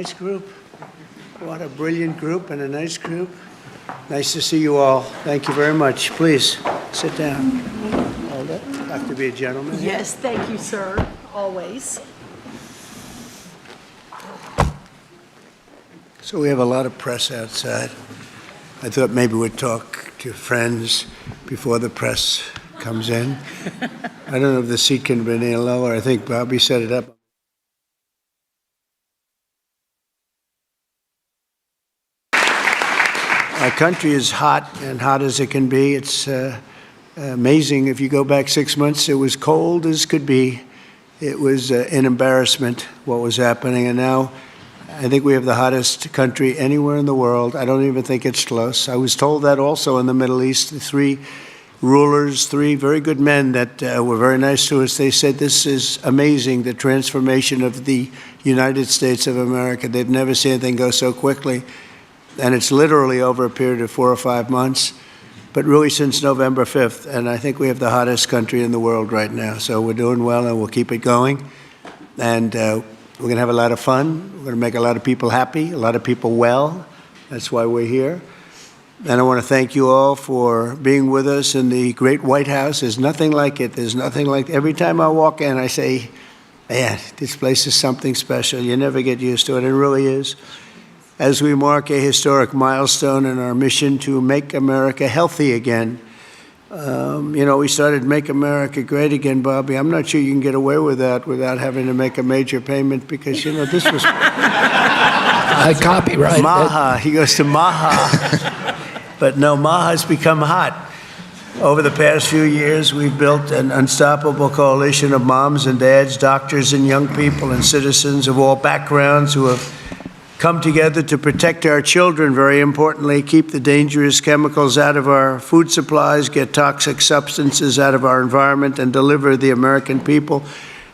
nice group. What a brilliant group and a nice group. Nice to see you all. Thank you very much. Please sit down. Hold it. Have to be a gentleman. Yes, thank you, sir. Always. So we have a lot of press outside. I thought maybe we'd talk to friends before the press comes in. I don't know if the seat can be any lower. I think Bobby set it up. Our country is hot, and hot as it can be. It's amazing. If you go back 6 months, it was cold as could be. It was an embarrassment what was happening, and now I think we have the hottest country anywhere in the world. I don't even think it's close. I was told that also in the Middle East. The three rulers, three very good men that were very nice to us, they said this is amazing, the transformation of the United States of America. They've never seen anything go so quickly. And it's literally over a period of 4 or 5 months, but really since November 5th. And I think we have the hottest country in the world right now. So we're doing well, and we'll keep it going. And we're going to have a lot of fun. We're going to make a lot of people happy, a lot of people well. That's why we're here. And I want to thank you all for being with us in the great White House. There's nothing like it. There's nothing like it. Every time I walk in, I say, man, this place is something special. You never get used to it. It really is. As we mark a historic milestone in our mission to make America healthy again. You know, we started Make America Great Again, Bobby. I'm not sure you can get away with that without having to make a major payment because, you know, this was... I copy, right? MAHA. He goes to MAHA. But no, MAHA's become hot. Over the past few years, we've built an unstoppable coalition of moms and dads, doctors and young people and citizens of all backgrounds who have come together to protect our children, very importantly, keep the dangerous chemicals out of our food supplies, get toxic substances out of our environment, and deliver the American people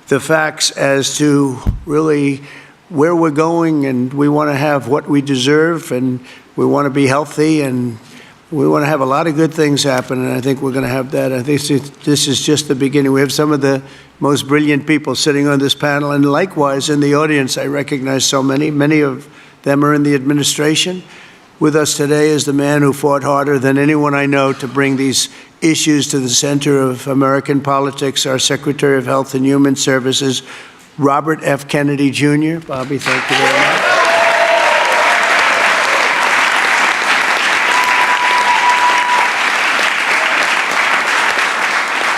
the facts as to really where we're going. And we want to have what we deserve, and we want to be healthy, and we want to have a lot of good things happen, and I think we're going to have that. I think this is just the beginning. We have some of the most brilliant people sitting on this panel, and likewise in the audience, I recognize so many. Many of them are in the administration. With us today is the man who fought harder than anyone I know to bring these issues to the center of American politics, our Secretary of Health and Human Services, Robert F. Kennedy, Jr. Bobby, thank you very much.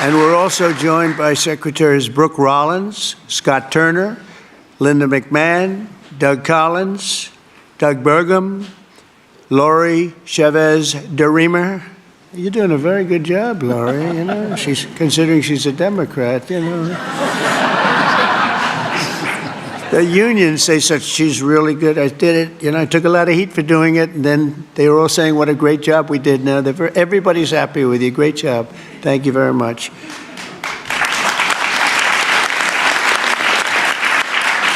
And we're also joined by Secretaries Brooke Rollins, Scott Turner, Linda McMahon, Doug Collins, Doug Burgum, Lori Chavez DeRemer. You're doing a very good job, Lori. You know, she's considering she's a Democrat. You know, the unions say she's really good. I did it. You know, I took a lot of heat for doing it, and then they were all saying what a great job we did. Now everybody's happy with you. Great job. Thank you very much.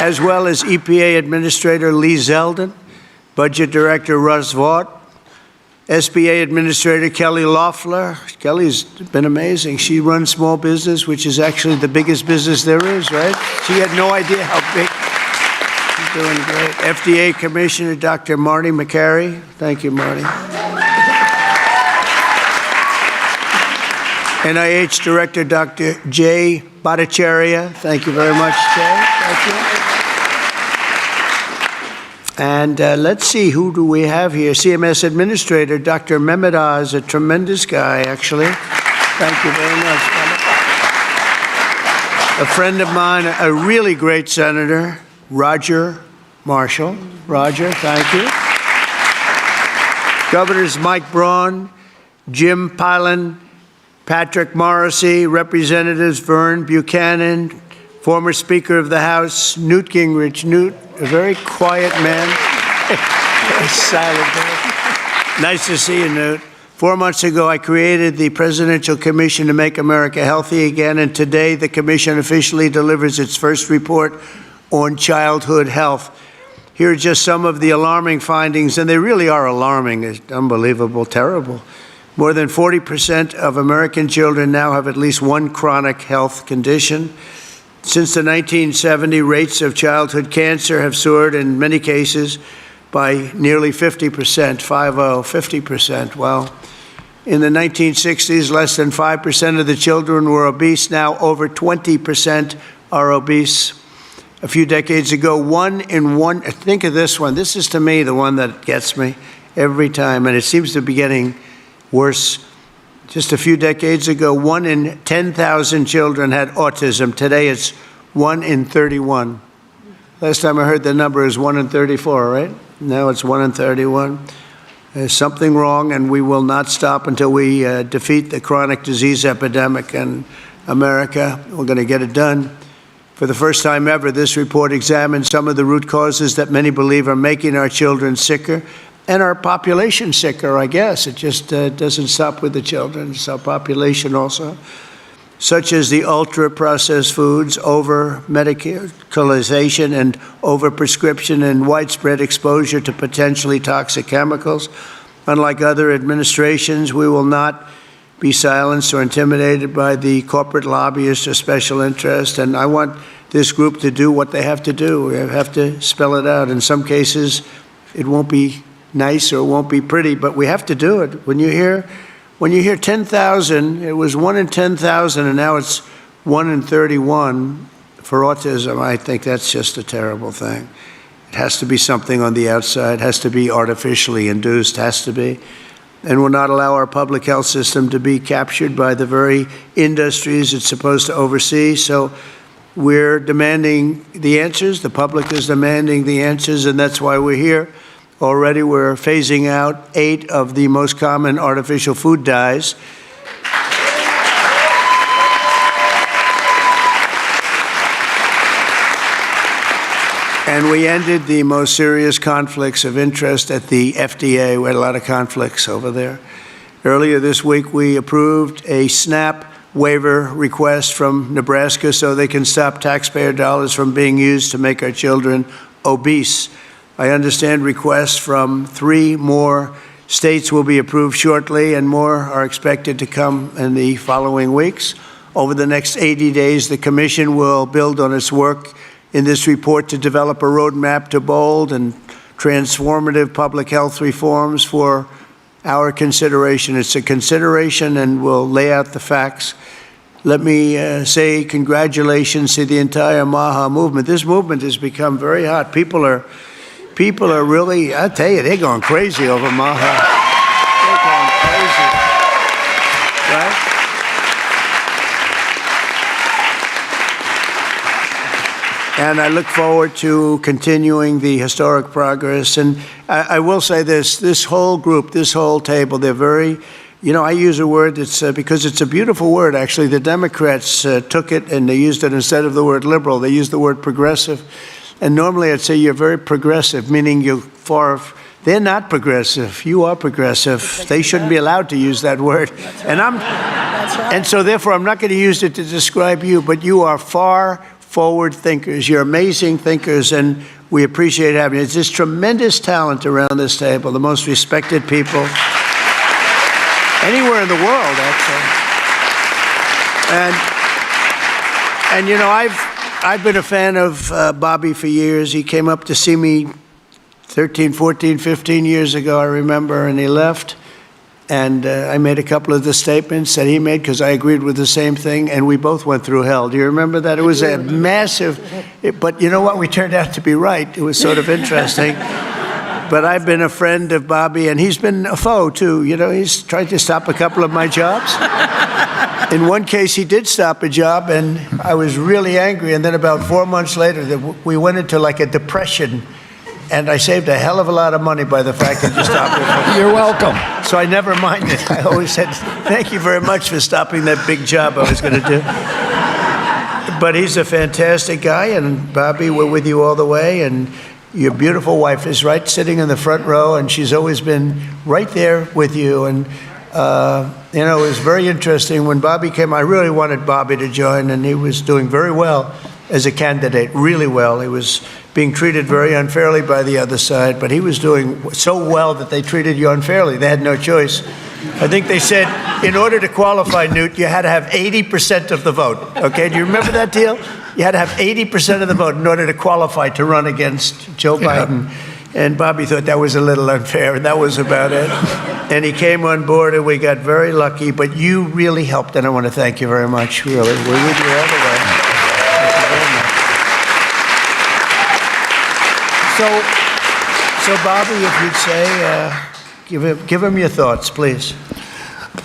As well as EPA Administrator Lee Zeldin, Budget Director Russ Vaught, SBA Administrator Kelly Loeffler. Kelly's been amazing. She runs small business, which is actually the biggest business there is, right? She had no idea how big. She's doing great. FDA Commissioner Dr. Marty McCary. Thank you, Marty. NIH Director Dr. Jay Bhattacharya. Thank you very much, Jay. Thank you. And let's see, who do we have here? CMS Administrator Dr. Mehmet Oz, a tremendous guy, actually. Thank you very much, Mehmet. A friend of mine, a really great senator, Roger Marshall. Roger, thank you. Governors Mike Braun, Jim Pilon, Patrick Morrissey, Representatives Vern Buchanan, former Speaker of the House, Newt Gingrich. Newt, a very quiet man. Very silent man. Nice to see you, Newt. 4 months ago, I created the Presidential Commission to Make America Healthy Again, and today the commission officially delivers its first report on childhood health. Here are just some of the alarming findings, and they really are alarming. It's unbelievable, terrible. More than 40% of American children now have at least one chronic health condition. Since the 1970, rates of childhood cancer have soared in many cases by nearly 50%, 50%. Well, in the 1960s, less than 5% of the children were obese. Now over 20% are obese. A few decades ago, think of this one. This is, to me, the one that gets me every time, and it seems to be getting worse. Just a few decades ago, 1 in 10,000 children had autism. Today, it's 1 in 31. Last time I heard the number is 1 in 34, right? Now it's 1 in 31. There's something wrong, and we will not stop until we defeat the chronic disease epidemic in America. We're going to get it done. For the first time ever, this report examines some of the root causes that many believe are making our children sicker and our population sicker, I guess. It just doesn't stop with the children. It's our population also, such as the ultra-processed foods, over-medicalization and over-prescription and widespread exposure to potentially toxic chemicals. Unlike other administrations, we will not be silenced or intimidated by the corporate lobbyists or special interests. And I want this group to do what they have to do. We have to spell it out. In some cases, it won't be nice or it won't be pretty, but we have to do it. When you hear 10,000, it was 1 in 10,000, and now it's 1 in 31 for autism. I think that's just a terrible thing. It has to be something on the outside, has to be artificially induced, has to be. And will not allow our public health system to be captured by the very industries it's supposed to oversee. So we're demanding the answers. The public is demanding the answers, and that's why we're here. Already we're phasing out 8 of the most common artificial food dyes. And we ended the most serious conflicts of interest at the FDA. We had a lot of conflicts over there. Earlier this week, we approved a SNAP waiver request from Nebraska so they can stop taxpayer dollars from being used to make our children obese. I understand requests from 3 more states will be approved shortly, and more are expected to come in the following weeks. Over the next 80 days, the Commission will build on its work in this report to develop a roadmap to bold and transformative public health reforms for our consideration. It's a consideration, and we'll lay out the facts. Let me say congratulations to the entire MAHA movement. This movement has become very hot. People are really, I tell you, they're going crazy over MAHA. They're going crazy, right? And I look forward to continuing the historic progress. And I will say this whole group, this whole table, they're very, I use a word that's, because it's a beautiful word, actually. The Democrats took it and they used it instead of the word liberal. They used the word progressive. And normally I'd say you're very progressive, meaning they're not progressive. You are progressive. They shouldn't be allowed to use that word. And and so therefore I'm not going to use it to describe you, but you are far forward thinkers. You're amazing thinkers, and we appreciate having you. There's this tremendous talent around this table, the most respected people anywhere in the world, actually. And I've been a fan of Bobby for years. He came up to see me 13, 14, 15 years ago, I remember, and he left. And I made a couple of the statements that he made because I agreed with the same thing, and we both went through hell. Do you remember that? It was a massive, but you know what? We turned out to be right. It was sort of interesting. But I've been a friend of Bobby, and he's been a foe, too. He's tried to stop a couple of my jobs. In one case, he did stop a job, and I was really angry. And then about 4 months later, we went into like a depression. And I saved a hell of a lot of money by the fact that you stopped it. You're welcome. So I never minded. I always said, thank you very much for stopping that big job I was going to do. But he's a fantastic guy, and Bobby, we're with you all the way. And your beautiful wife is right sitting in the front row, and she's always been right there with you. And, it was very interesting. When Bobby came, I really wanted Bobby to join, and he was doing very well as a candidate, really well. He was being treated very unfairly by the other side, but he was doing so well that they treated you unfairly. They had no choice. I think they said, in order to qualify, Newt, you had to have 80% of the vote. Okay, do you remember that deal? You had to have 80% of the vote in order to qualify to run against Joe Biden. And Bobby thought that was a little unfair, and that was about it. And he came on board, and we got very lucky. But you really helped, and I want to thank you very much, really. We're with you all the way. Thank you very much. So Bobby, if you'd say, give him your thoughts, please.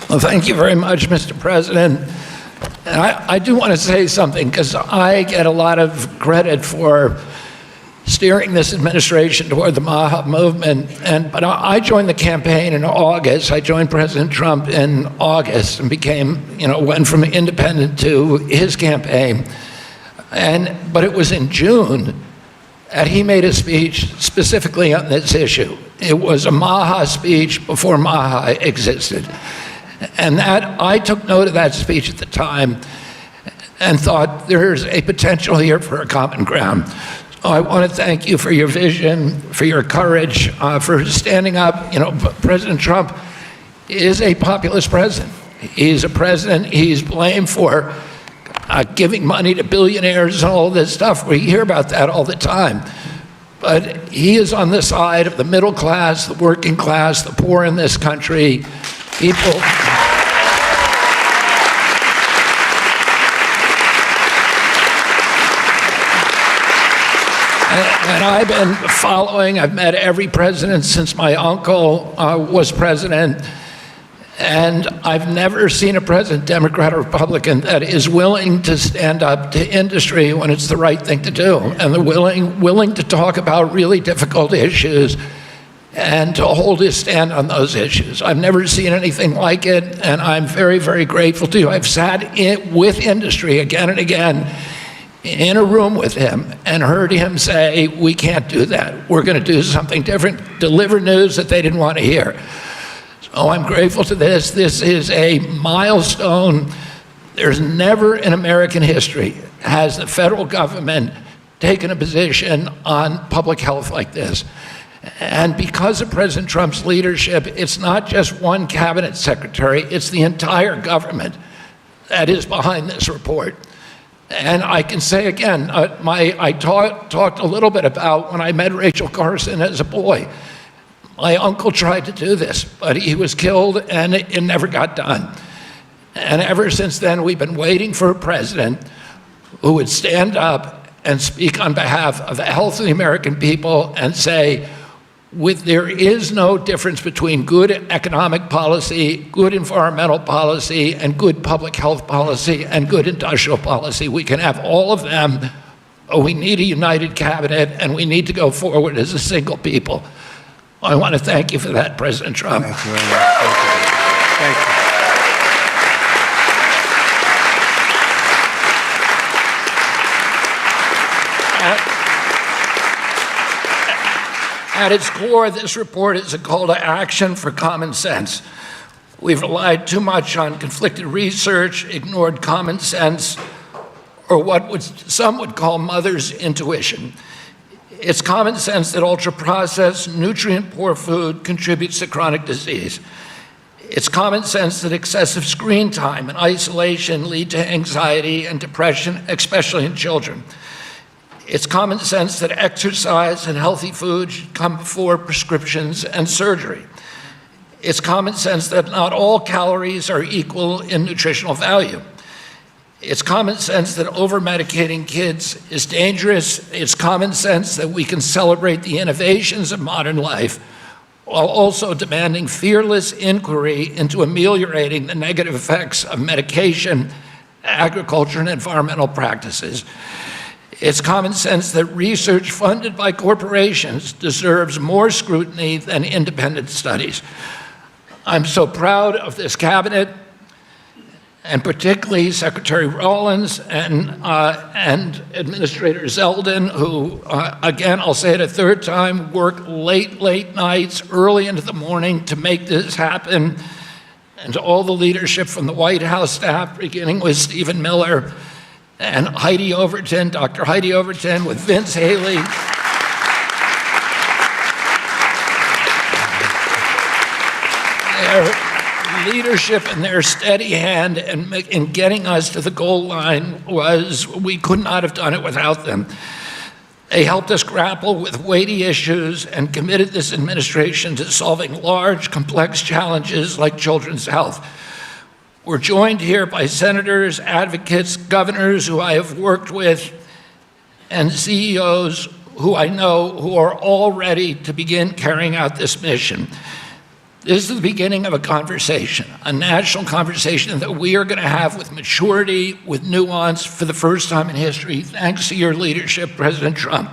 Well, thank you very much, Mr. President. And I do want to say something, because I get a lot of credit for steering this administration toward the MAHA movement. But I joined the campaign in August. I joined President Trump in August and went from independent to his campaign. But it was in June that he made a speech specifically on this issue. It was a MAHA speech before MAHA existed. And that I took note of that speech at the time and thought there's a potential here for a common ground. So I want to thank you for your vision, for your courage, for standing up. President Trump is a populist president. He's a president, he's blamed for giving money to billionaires and all this stuff. We hear about that all the time. But he is on the side of the middle class, the working class, the poor in this country, people. And I've been following, I've met every president since my uncle was president, and I've never seen a president, Democrat or Republican, that is willing to stand up to industry when it's the right thing to do, and they're willing to talk about really difficult issues and to hold his stand on those issues. I've never seen anything like it, and I'm very, very grateful to you. I've sat with industry again and again in a room with him and heard him say, we can't do that. We're going to do something different, deliver news that they didn't want to hear. So I'm grateful to this. This is a milestone. There's never in American history has the federal government taken a position on public health like this. And because of President Trump's leadership, it's not just one cabinet secretary, it's the entire government that is behind this report. And I can say again, I talked a little bit about when I met Rachel Carson as a boy. My uncle tried to do this, but he was killed and it never got done. And ever since then, we've been waiting for a president who would stand up and speak on behalf of the health of the American people and say, there is no difference between good economic policy, good environmental policy, and good public health policy, and good industrial policy. We can have all of them, but we need a united cabinet, and we need to go forward as a single people. I want to thank you for that, President Trump. Thank you very much. Thank you. At its core, this report is a call to action for common sense. We've relied too much on conflicted research, ignored common sense, or what some would call mother's intuition. It's common sense that ultra-processed, nutrient-poor food contributes to chronic disease. It's common sense that excessive screen time and isolation lead to anxiety and depression, especially in children. It's common sense that exercise and healthy food should come before prescriptions and surgery. It's common sense that not all calories are equal in nutritional value. It's common sense that over-medicating kids is dangerous. It's common sense that we can celebrate the innovations of modern life while also demanding fearless inquiry into ameliorating the negative effects of medication, agriculture, and environmental practices. It's common sense that research funded by corporations deserves more scrutiny than independent studies. I'm so proud of this cabinet, and particularly Secretary Rollins and Administrator Zeldin, who, again, I'll say it a third time, work late nights, early into the morning to make this happen, and to all the leadership from the White House staff, beginning with Stephen Miller, and Heidi Overton, Dr. Heidi Overton, with Vince Haley. Their leadership and their steady hand in getting us to the goal line we could not have done it without them. They helped us grapple with weighty issues and committed this administration to solving large, complex challenges like children's health. We're joined here by senators, advocates, governors who I have worked with, and CEOs who I know who are all ready to begin carrying out this mission. This is the beginning of a conversation, a national conversation that we are going to have with maturity, with nuance, for the first time in history, thanks to your leadership, President Trump.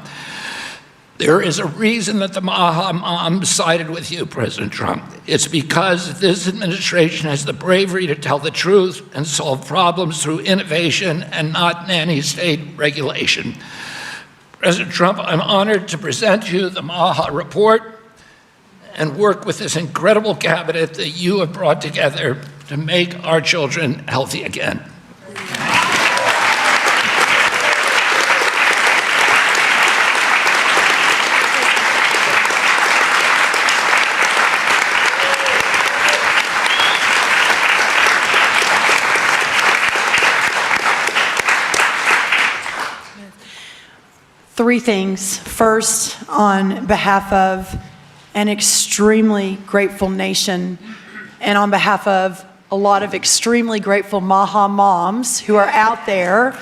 There is a reason that the MAHA moms sided with you, President Trump. It's because this administration has the bravery to tell the truth and solve problems through innovation and not nanny state regulation. President Trump, I'm honored to present you the MAHA report and work with this incredible cabinet that you have brought together to make our children healthy again. Three things. First, on behalf of an extremely grateful nation, and on behalf of a lot of extremely grateful MAHA moms who are out there,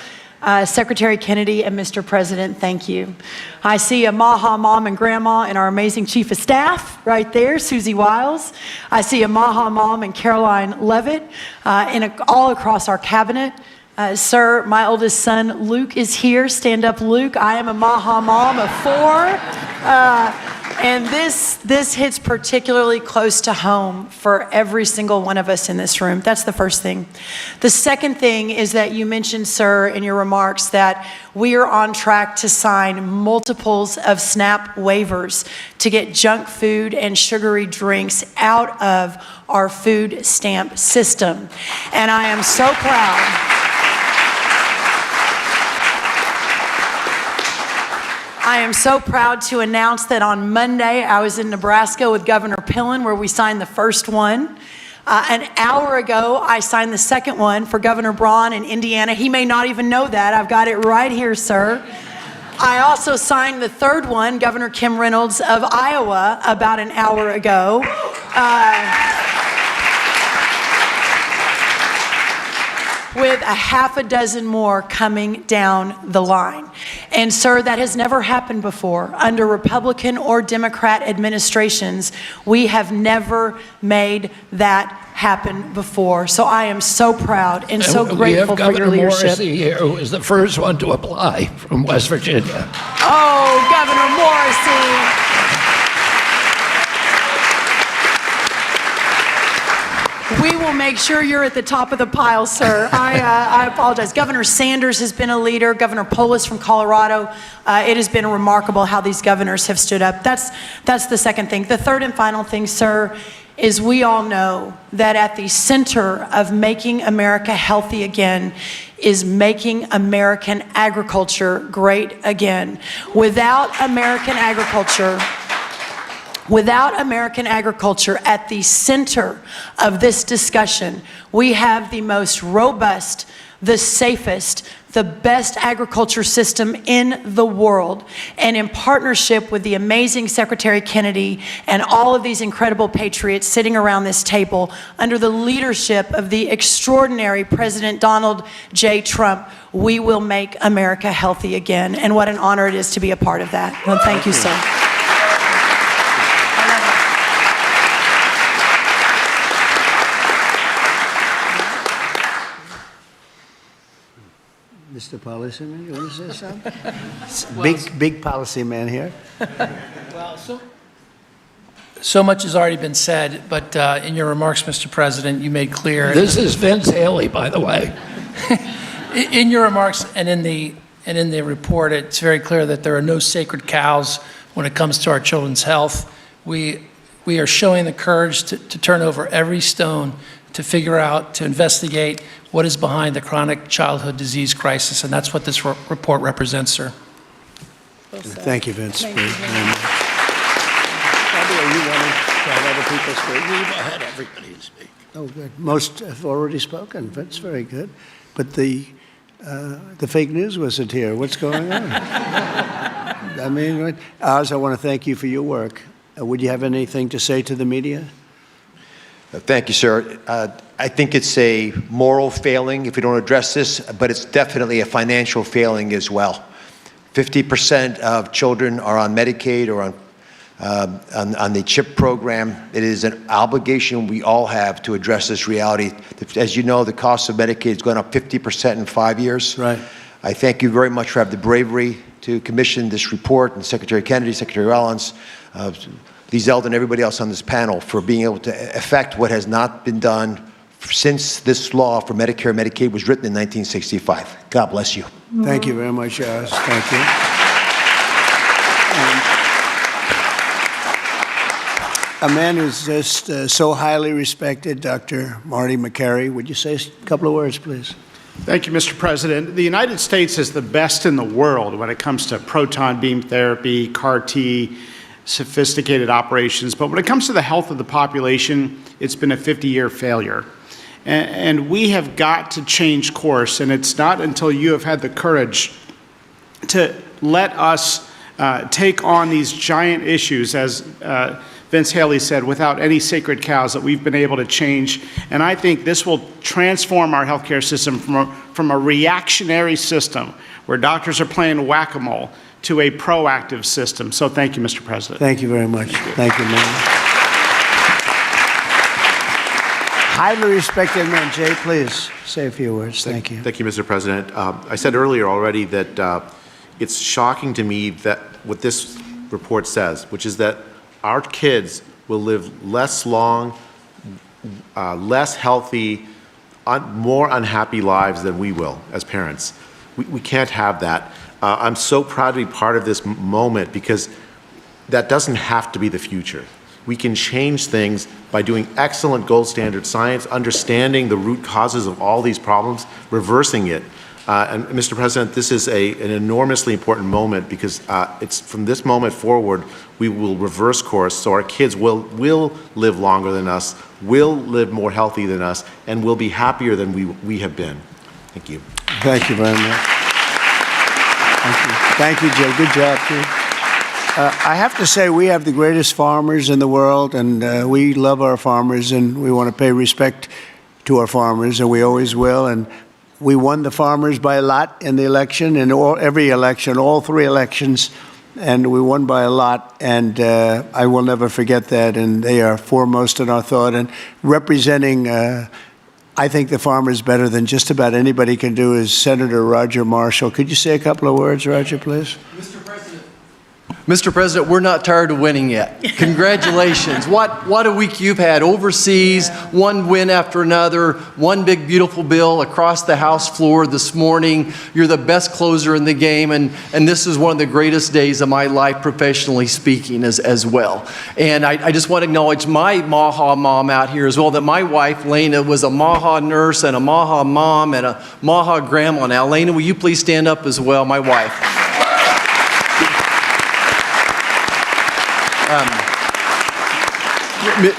Secretary Kennedy and Mr. President, thank you. I see a MAHA mom and grandma and our amazing Chief of Staff right there, Susie Wiles. I see a MAHA mom and Caroline Levitt, and all across our cabinet. Sir, my oldest son, Luke, is here. Stand up, Luke. I am a MAHA mom of 4. And this hits particularly close to home for every single one of us in this room. That's the first thing. The second thing is that you mentioned, sir, in your remarks that we are on track to sign multiples of SNAP waivers to get junk food and sugary drinks out of our food stamp system. And I am so proud. I am so proud to announce that on Monday, I was in Nebraska with Governor Pillen, where we signed the first one. An hour ago, I signed the second one for Governor Braun in Indiana. He may not even know that. I've got it right here, sir. I also signed the third one, Governor Kim Reynolds of Iowa, about an hour ago. With a half a dozen more coming down the line. And sir, that has never happened before. Under Republican or Democrat administrations, we have never made that happen before. So I am so proud and so grateful for your leadership. We have Governor Morrissey here, who was the first one to apply from West Virginia. Oh, Governor Morrissey. We will make sure you're at the top of the pile, sir. I apologize. Governor Sanders has been a leader. Governor Polis from Colorado. It has been remarkable how these governors have stood up. That's the second thing. The third and final thing, sir, is we all know that at the center of making America healthy again is making American agriculture great again. Without American agriculture at the center of this discussion, we have the most robust, the safest, the best agriculture system in the world. And in partnership with the amazing Secretary Kennedy and all of these incredible patriots sitting around this table, under the leadership of the extraordinary President Donald J. Trump, we will make America healthy again. And what an honor it is to be a part of that. Well, thank you, sir. Mr. Policyman, you want to say something? Big policy man here. Well, so much has already been said, but in your remarks, Mr. President, you made clear. This is Vince Haley, by the way. In your remarks and in the report, it's very clear that there are no sacred cows when it comes to our children's health. We are showing the courage to turn over every stone to figure out, to investigate what is behind the chronic childhood disease crisis, and that's what this report represents, sir. Thank you, Vince. Thank you very By the way, you want to have other people speak? Leave ahead, everybody to speak. Oh, good. Most have already spoken. That's very good. But the fake news wasn't here. What's going on? I mean, Oz, I want to thank you for your work. Would you have anything to say to the media? Thank you, sir. I think it's a moral failing if we don't address this, but it's definitely a financial failing as well. 50% of children are on Medicaid or on the CHIP program. It is an obligation we all have to address this reality. As you know, the cost of Medicaid has gone up 50% in 5 years. Right. I thank you very much for having the bravery to commission this report, and Secretary Kennedy, Secretary Rollins, Lee Zeldin, and everybody else on this panel for being able to effect what has not been done since this law for Medicare and Medicaid was written in 1965. God bless you. Thank you very much, Oz. Thank you. A man who's just so highly respected, Dr. Marty McCary. Would you say a couple of words, please? Thank you, Mr. President. The United States is the best in the world when it comes to proton beam therapy, CAR T, sophisticated operations. But when it comes to the health of the population, it's been a 50-year failure. And we have got to change course, and it's not until you have had the courage to let us take on these giant issues, as Vince Haley said, without any sacred cows, that we've been able to change. And I think this will transform our healthcare system from a reactionary system where doctors are playing whack-a-mole to a proactive system. So thank you, Mr. President. Thank you very much. Thank you, man. Highly respected man. Jay, please say a few words. Thank you. Thank you, Mr. President. I said earlier already that it's shocking to me that what this report says, which is that our kids will live less long, less healthy, more unhappy lives than we will as parents. We can't have that. I'm so proud to be part of this moment because that doesn't have to be the future. We can change things by doing excellent gold standard science, understanding the root causes of all these problems, reversing it. And Mr. President, this is an enormously important moment because it's from this moment forward, we will reverse course so our kids will live longer than us, will live more healthy than us, and will be happier than we have been. Thank you. Thank you very much. Thank you. Thank you, Jay. Good job, too. I have to say we have the greatest farmers in the world, and we love our farmers, and we want to pay respect to our farmers, and we always will. And we won the farmers by a lot in the election, in every election, all 3 elections, and we won by a lot. And I will never forget that, and they are foremost in our thought. And representing, I think, the farmers better than just about anybody can do is Senator Roger Marshall. Could you say a couple of words, Roger, please? Mr. President, we're not tired of winning yet. Congratulations. What a week you've had overseas, one win after another, one big beautiful bill across the House floor this morning. You're the best closer in the game, and this is one of the greatest days of my life professionally speaking as well. And I just want to acknowledge my MAHA mom out here as well, that my wife, Lena, was a MAHA nurse and a MAHA mom and a MAHA grandma. Now, Lena, will you please stand up as well, my wife?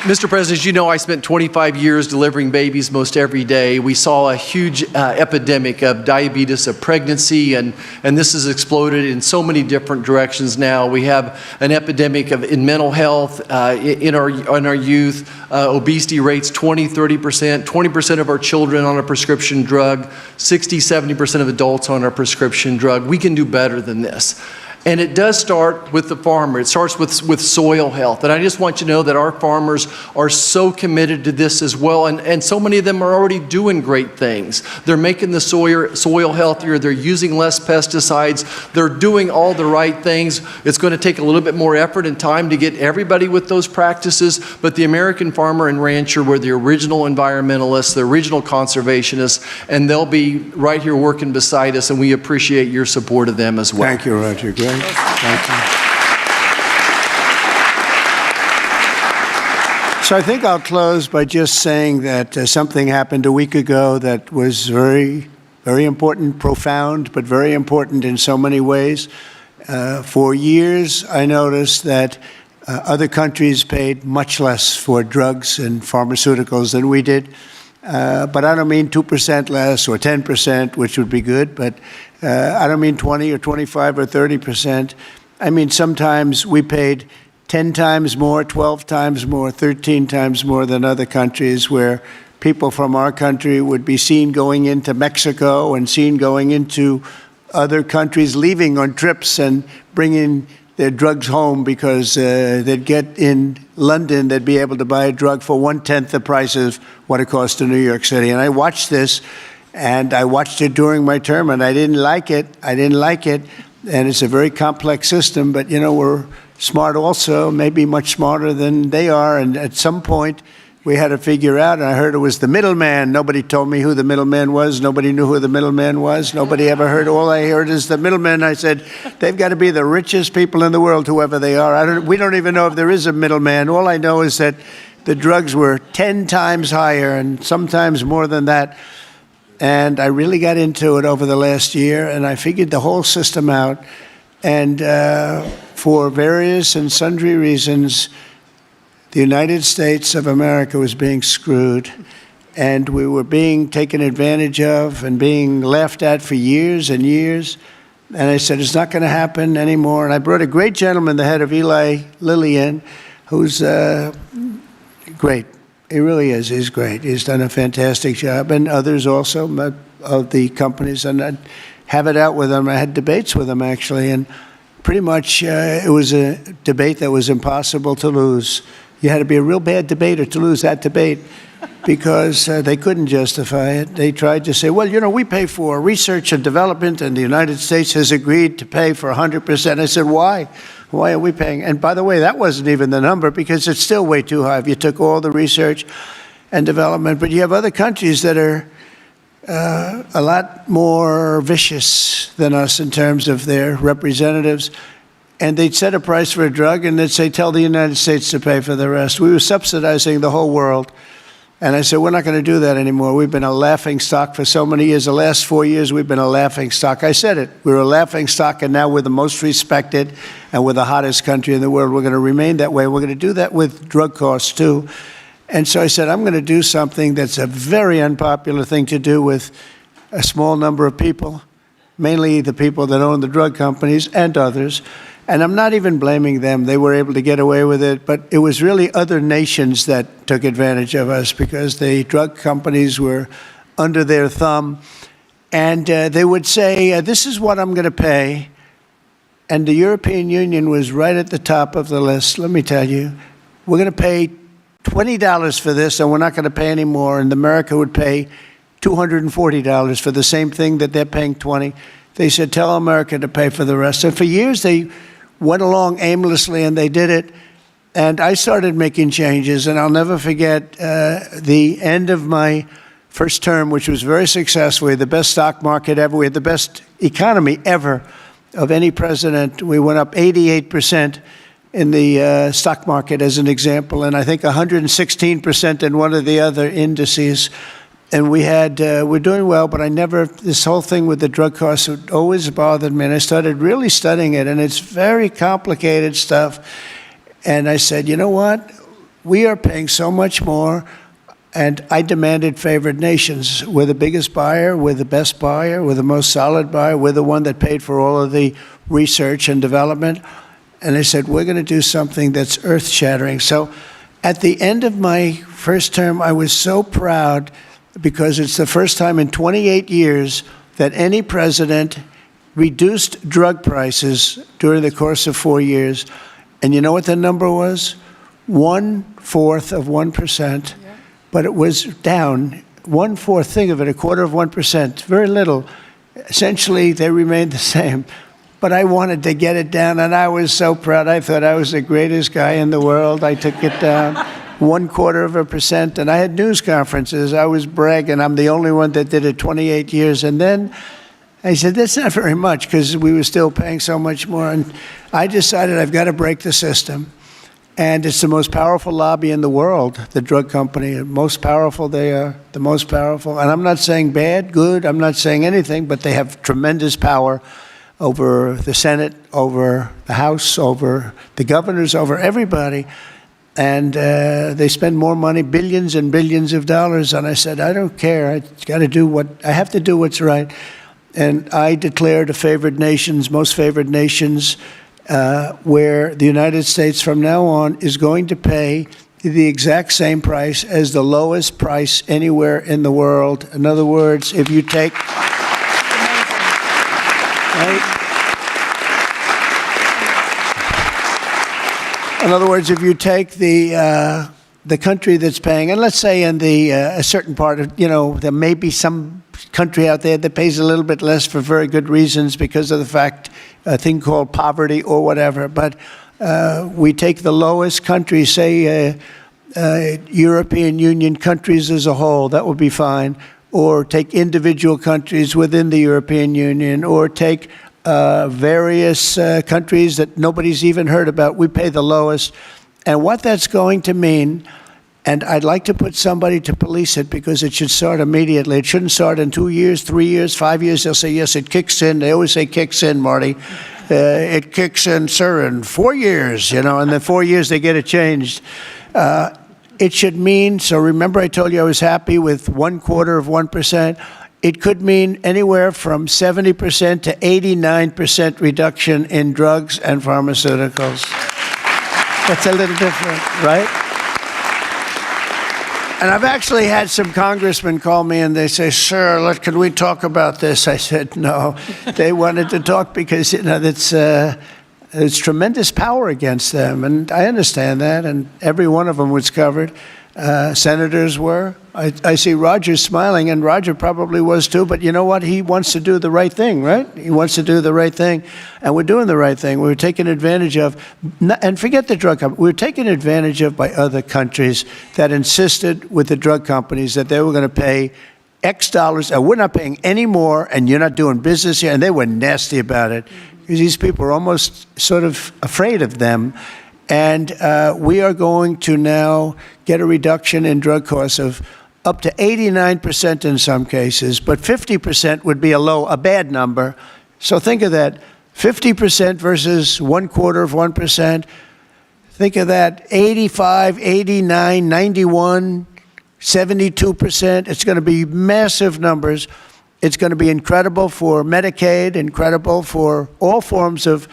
Mr. President, as you know, I spent 25 years delivering babies most every day. We saw a huge epidemic of diabetes, of pregnancy, and this has exploded in so many different directions now. We have an epidemic in mental health in our youth, obesity rates 20%, 30%, of our children on a prescription drug, 60%, 70% of adults on a prescription drug. We can do better than this. And it does start with the farmer. It starts with soil health. And I just want you to know that our farmers are so committed to this as well. And so many of them are already doing great things. They're making the soil healthier. They're using less pesticides. They're doing all the right things. It's going to take a little bit more effort and time to get everybody with those practices. But the American farmer and rancher were the original environmentalists, the original conservationists, and they'll be right here working beside us. And we appreciate your support of them as well. Thank you, Roger. Great. Thank you. So I think I'll close by just saying that something happened a week ago that was very, very important, profound, but very important in so many ways. For years, I noticed that Other countries paid much less for drugs and pharmaceuticals than we did. But I don't mean 2% less or 10%, which would be good, but I don't mean 20 or 25 or 30%. I mean, sometimes we paid 10 times more, 12 times more, 13 times more than other countries, where people from our country would be seen going into Mexico and seen going into other countries, leaving on trips and bringing their drugs home because they'd get in London, they'd be able to buy a drug for 1/10 the price of what it costs in New York City. And I watched this, and I watched it during my term, and I didn't like it. I didn't like it. And it's a very complex system, but, you know, we're smart also, maybe much smarter than they are. And at some point, we had to figure out, and I heard it was the middleman. Nobody told me who the middleman was. Nobody knew who the middleman was. Nobody ever heard. All I heard is the middleman. I said, they've got to be the richest people in the world, whoever they are. We don't even know if there is a middleman. All I know is that the drugs were 10 times higher and sometimes more than that. And I really got into it over the last year, and I figured the whole system out. And for various and sundry reasons, the United States of America was being screwed, and we were being taken advantage of and being laughed at for years and years. And I said, it's not going to happen anymore. And I brought a great gentleman, the head of Eli Lilly, in, who's great. He really is. He's great. He's done a fantastic job, and others also of the companies. And I'd have it out with him. I had debates with him, actually, and pretty much it was a debate that was impossible to lose. You had to be a real bad debater to lose that debate, because they couldn't justify it. They tried to say, well, you know, we pay for research and development, and the United States has agreed to pay for 100%. I said, why? Why are we paying? And by the way, that wasn't even the number, because it's still way too high if you took all the research and development. But you have other countries that are a lot more vicious than us in terms of their representatives. And they'd set a price for a drug, and they'd say, tell the United States to pay for the rest. We were subsidizing the whole world. And I said, we're not going to do that anymore. We've been a laughing stock for so many years. The last 4 years, we've been a laughing stock. I said it. We were a laughing stock, and now we're the most respected, and we're the hottest country in the world. We're going to remain that way. We're going to do that with drug costs, too. And so I said, I'm going to do something that's a very unpopular thing to do with a small number of people, mainly the people that own the drug companies and others. And I'm not even blaming them. They were able to get away with it. But it was really other nations that took advantage of us, because the drug companies were under their thumb. And they would say, this is what I'm going to pay. And the European Union was right at the top of the list. Let me tell you, we're going to pay $20 for this, and we're not going to pay any more. And America would pay $240 for the same thing that they're paying $20. They said, tell America to pay for the rest. And for years, they went along aimlessly, and they did it. And I started making changes, and I'll never forget the end of my first term, which was very successful. We had the best stock market ever. We had the best economy ever of any president. We went up 88% in the stock market, as an example, and I think 116% in one of the other indices. And we're doing well, but this whole thing with the drug costs always bothered me. And I started really studying it, and it's very complicated stuff. And I said, you know what? We are paying so much more, and I demanded favored nations. We're the biggest buyer, we're the best buyer, we're the most solid buyer, we're the one that paid for all of the research and development. And I said, we're going to do something that's earth-shattering. So at the end of my first term, I was so proud, because it's the first time in 28 years that any president reduced drug prices during the course of 4 years. And you know what the number was? 1/4 of 1%. Yeah. But it was down 1/4. Think of it, 1/4 of 1%. Very little. Essentially, they remained the same. But I wanted to get it down, and I was so proud. I thought I was the greatest guy in the world. I took it down. 0.25%, and I had news conferences. I was bragging. I'm the only one that did it 28 years. And then I said, that's not very much, because we were still paying so much more. And I decided I've got to break the system. And it's the most powerful lobby in the world, the drug company. The most powerful they are, the most powerful. And I'm not saying bad, good. I'm not saying anything, but they have tremendous power. over the Senate, over the House, over the governors, over everybody. And they spend more money, billions and billions of dollars. And I said, I don't care. I have to do what's right. And I declared a favored nations, most favored nations, where the United States from now on is going to pay the exact same price as the lowest price anywhere in the world. In other words, if you take... Right? In other words, if you take the country that's paying, and let's say in a certain part of, there may be some country out there that pays a little bit less for very good reasons because of the fact, a thing called poverty or whatever. But we take the lowest country, say European Union countries as a whole, that would be fine. Or take individual countries within the European Union, or take various countries that nobody's even heard about. We pay the lowest. And what that's going to mean, and I'd like to put somebody to police it because it should start immediately. It shouldn't start in 2 years, 3 years, 5 years. They'll say, yes, it kicks in. They always say kicks in, Marty. It kicks in, sir, in 4 years, and then 4 years they get it changed. It should mean, so remember I told you I was happy with 1/4%. It could mean anywhere from 70% to 89% reduction in drugs and pharmaceuticals. That's a little different, right? And I've actually had some congressmen call me and they say, sir, can we talk about this? I said, no. They wanted to talk because, there's tremendous power against them. And I understand that. And every one of them was covered. Senators were. I see Roger smiling, and Roger probably was too. But you know what? He wants to do the right thing, right? He wants to do the right thing. And we're doing the right thing. We're taken advantage of. And forget the drug companies. We're taken advantage of by other countries that insisted with the drug companies that they were going to pay X dollars, and we're not paying any more, and you're not doing business here. And they were nasty about it. Because these people are almost sort of afraid of them. And we are going to now get a reduction in drug costs of up to 89% in some cases, but 50% would be a bad number. So think of that, 50% versus 1/4%. Think of that, 85, 89, 91, 72%. It's going to be massive numbers. It's going to be incredible for Medicaid, incredible for all forms of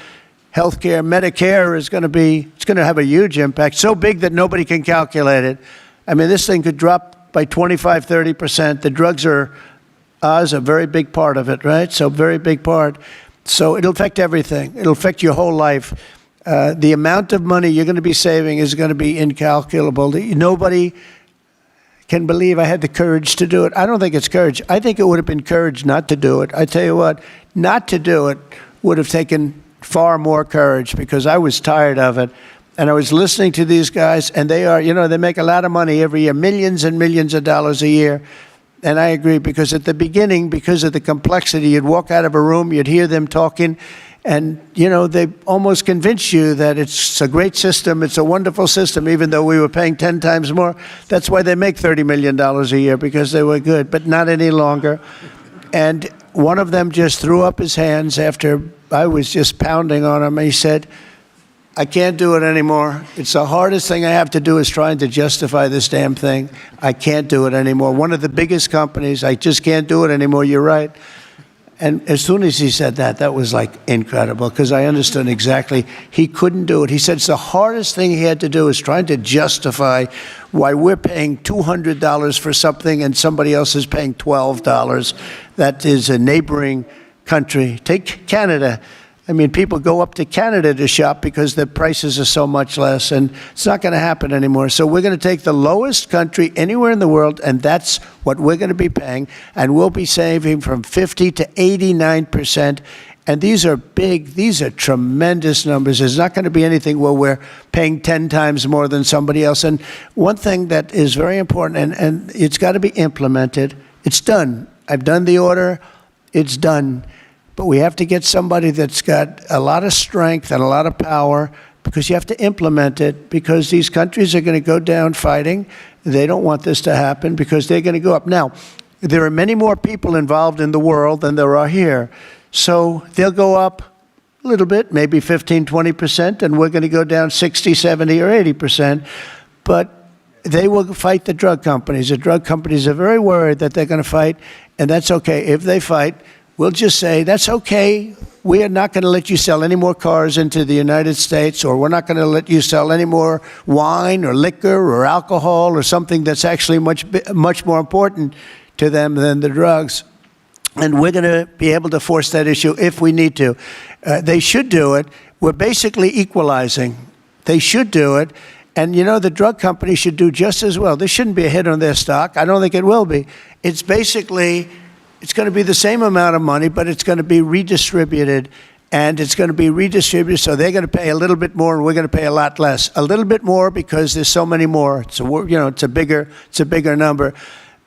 health care. Medicare is going to have a huge impact, so big that nobody can calculate it. I mean, this thing could drop by 25, 30%. The drugs are a very big part of it, right? So very big part. So it'll affect everything. It'll affect your whole life. The amount of money you're going to be saving is going to be incalculable. Nobody can believe I had the courage to do it. I don't think it's courage. I think it would have been courage not to do it. I tell you what, not to do it would have taken far more courage because I was tired of it. And I was listening to these guys, and they make a lot of money every year, millions and millions of dollars a year. And I agree, because at the beginning, because of the complexity, you'd walk out of a room, you'd hear them talking, and, they almost convince you that it's a great system, it's a wonderful system, even though we were paying 10 times more. That's why they make $30 million a year, because they were good, but not any longer. And one of them just threw up his hands after I was just pounding on him. He said, I can't do it anymore. It's the hardest thing I have to do is trying to justify this damn thing. I can't do it anymore. One of the biggest companies, I just can't do it anymore. You're right. And as soon as he said that, that was like incredible, because I understood exactly he couldn't do it. He said it's the hardest thing he had to do is trying to justify why we're paying $200 for something and somebody else is paying $12. That is a neighboring country. Take Canada. I mean, people go up to Canada to shop because the prices are so much less, and it's not going to happen anymore. So we're going to take the lowest country anywhere in the world, and that's what we're going to be paying, and we'll be saving from 50 to 89%. And these are big, these are tremendous numbers. There's not going to be anything where we're paying 10 times more than somebody else. And one thing that is very important, and it's got to be implemented, it's done. I've done the order, it's done. But we have to get somebody that's got a lot of strength and a lot of power, because you have to implement it, because these countries are going to go down fighting. They don't want this to happen because they're going to go up. Now, there are many more people involved in the world than there are here. So they'll go up a little bit, maybe 15, 20%, and we're going to go down 60, 70, or 80%. But they will fight the drug companies. The drug companies are very worried that they're going to fight, and that's okay. If they fight, we'll just say, that's okay. We are not going to let you sell any more cars into the United States, or we're not going to let you sell any more wine or liquor or alcohol or something that's actually much more important to them than the drugs. And we're going to be able to force that issue if we need to. They should do it. We're basically equalizing. They should do it. And, you know, the drug companies should do just as well. This shouldn't be a hit on their stock. I don't think it will be. It's basically, it's going to be the same amount of money, but it's going to be redistributed. And it's going to be redistributed, so they're going to pay a little bit more, and we're going to pay a lot less. A little bit more because there's so many more. So, you know, it's a bigger number.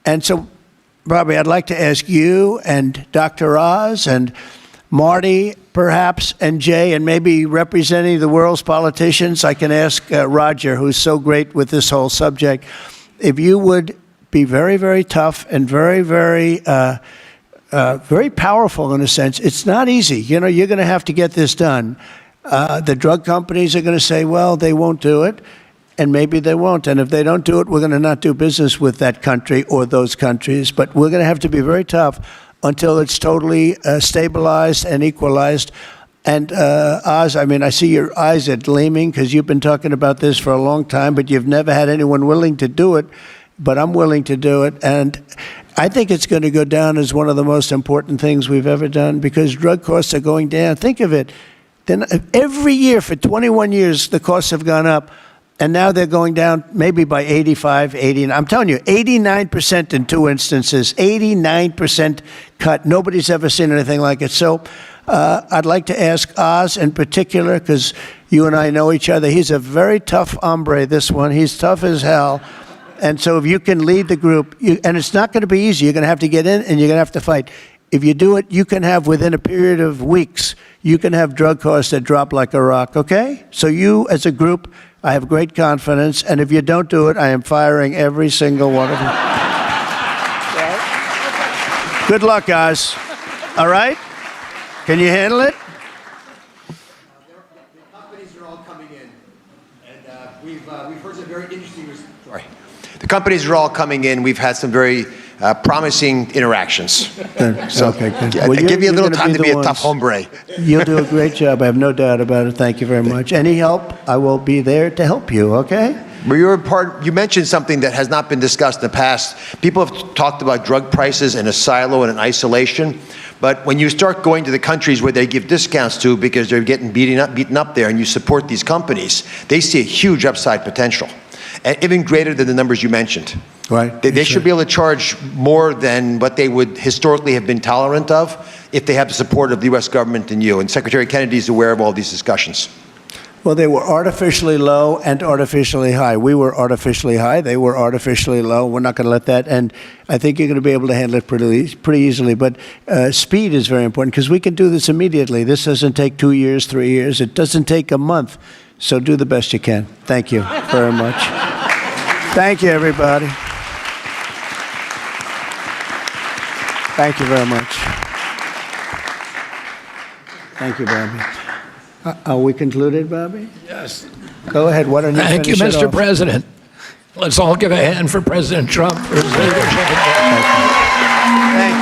And so, Bobby, I'd like to ask you and Dr. Oz and Marty, perhaps, and Jay, and maybe representing the world's politicians, I can ask Roger, who's so great with this whole subject, if you would be very, very tough and very, very, very powerful in a sense. It's not easy. You know, you're going to have to get this done. The drug companies are going to say, well, they won't do it. And maybe they won't. And if they don't do it, we're going to not do business with that country or those countries. But we're going to have to be very tough until it's totally stabilized and equalized. And Oz, I mean, I see your eyes are gleaming because you've been talking about this for a long time, but you've never had anyone willing to do it. But I'm willing to do it. And I think it's going to go down as one of the most important things we've ever done because drug costs are going down. Think of it. Then every year for 21 years, the costs have gone up. And now they're going down maybe by 85, 80. I'm telling you, 89% in two instances, 89% cut. Nobody's ever seen anything like it. So I'd like to ask Oz in particular, because you and I know each other. He's a very tough hombre, this one. He's tough as hell. And so if you can lead the group, and it's not going to be easy. You're going to have to get in and you're going to have to fight. If you do it, you can have, within a period of weeks, you can have drug costs that drop like a rock, okay? So you, as a group, I have great confidence, and if you don't do it, I am firing every single one of you. Good luck, guys. All right? Can you handle it? The companies are all coming in, and we've heard some very interesting. Sorry, the companies are all coming in. We've had some very promising interactions. So, okay, good. I give you a little time to be a tough hombre. You'll do a great job. I have no doubt about it. Thank you very much. Any help, I will be there to help you, okay? Well, you mentioned something that has not been discussed in the past. People have talked about drug prices in a silo and in isolation. But when you start going to the countries where they give discounts to because they're getting beaten up there and you support these companies, they see a huge upside potential, and even greater than the numbers you mentioned. Right. They should be able to charge more than what they would historically have been tolerant of if they have the support of the U.S. government and you. And Secretary Kennedy is aware of all these discussions. Well, they were artificially low and artificially high. We were artificially high. They were artificially low. We're not going to let that. And I think you're going to be able to handle it pretty easily. But speed is very important because we can do this immediately. This doesn't take 2 years, 3 years. It doesn't take a month. So do the best you can. Thank you very much. Thank you, everybody. Thank you very much. Thank you, Bobby. Are we concluded, Bobby? Yes. Go ahead. Why don't you Thank you, finish it Mr. off? President. Let's all give a hand for President Trump for his leadership. Thank you.